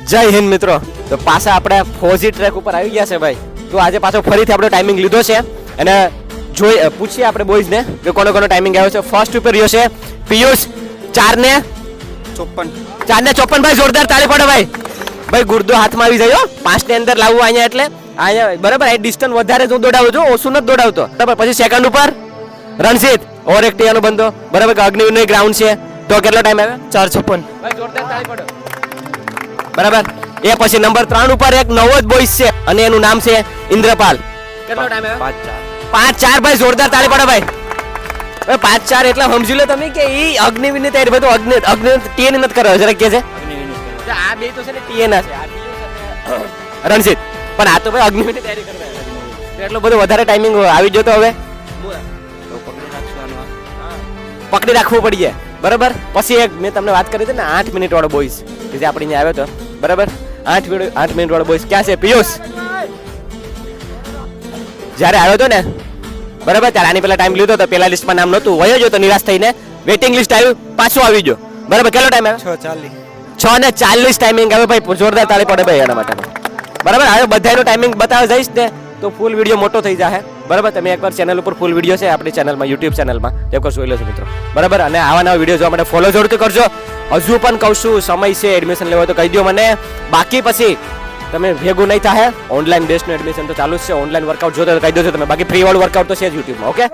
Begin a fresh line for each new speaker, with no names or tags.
જય હિન્દ મિત્રો. તો પાછા આપણે ફોઝી ટ્રેક ઉપર આવી ગયા છે ભાઈ. તો આજે પાછો ફરીથી આપણો ટાઈમિંગ લીધો છે અને પૂછીએ આપણે બોયઝને કે કોનો કોનો ટાઈમિંગ આવ્યો છે. ફર્સ્ટ ઉપર રહ્યો છે પિયુષ 4:54 ભાઈ. જોરદાર તાળી પડે ભાઈ. ભાઈ ગુર્દો હાથમાં આવી જાય 5 ની અંદર લાવવું અહીંયા એટલે અહીંયા બરાબર. આ ડિસ્ટન્સ વધારે હું દોડાવું છું, ઓછું નથી દોડાવતો બરાબર. પછી સેકન્ડ ઉપર રણજીત ઓર એક ટીયાનો બંધો બરાબર. અગ્નિવીરનો ગ્રાઉન્ડ છે તો કેટલો ટાઈમ આવે? 4:56 ભાઈ. જોરદાર તાળી પડે બરાબર. એ પછી નંબર 3 ઉપર એક નવો જ બોયસ છે અને એનું નામ છે ઇન્દ્રપાલ. કેટલો ટાઈમ આવે? 5:4 ભાઈ. જોરદાર તાળી પડે ભાઈ. 5:4 એટલે સમજી લો તમે કે ઈ અગ્નિવીરની તૈયારી બધું અગ્નિ ટીએન નથી કરો જરા કે છે. આ બે તો છે ને ટીએન છે રણજીત, પણ આ તો ભાઈ અગ્નિવીરની તૈયારી કરવા એટલો બધો વધારે ટાઈમિંગ આવી જતો. હવે પકડી રાખવું પડીએ બરાબર. પછી એક મેં તમને વાત કરી હતી ને 8 મિનિટ વાળો બોયસ કે જે આપણે અહીંયા આવ્યો હતો બરાબર. 8 મિનિટ વાળો બોયસ ક્યાં છે? પિયુષ જ્યારે આવ્યો હતો ને બરાબર ત્યારે આની પહેલા ટાઈમ લીધો તો પેલા લિસ્ટમાં નામ નહોતું, વયો ગયો તો નિરાશ થઈને વેટિંગ લિસ્ટ આવ્યું, પાછો આવી ગયો બરાબર. કેટલો ટાઈમ આવ્યો? 6:40 ટાઈમિંગ આવે ભાઈ. જોરદાર તાળી પડે ભાઈ એના માટે બરાબર. હવે બધાનો ટાઈમિંગ બતાવવા જઈશ ને તો ફૂલ વિડીયો મોટો થઈ જશે બરાબર. તમે એકવાર ચેનલ ઉપર ફૂલ વિડીયો છે આપણી ચેનલમાં, યુટ્યુબ ચેનલમાં એકવાર જોઈ લો છો મિત્રો બરાબર. અને આવા નવા વિડીયો જોવા માટે ફોલો જરૂરથી કરજો. હજુ પણ કહું છું સમય છે એડમિશન લેવા તો કહી દો મને, બાકી પછી તમે ભેગું નહીં થાય. ઓનલાઈન બેસ્ટનું એડમિશન તો ચાલુ જ છે. ઓનલાઈન વર્કઆઉટ જોતો તો કહી દો છો તમે, બાકી ફ્રી વાળું વર્કઆઉટ તો છે જ યુટ્યુબમાં. ઓકે.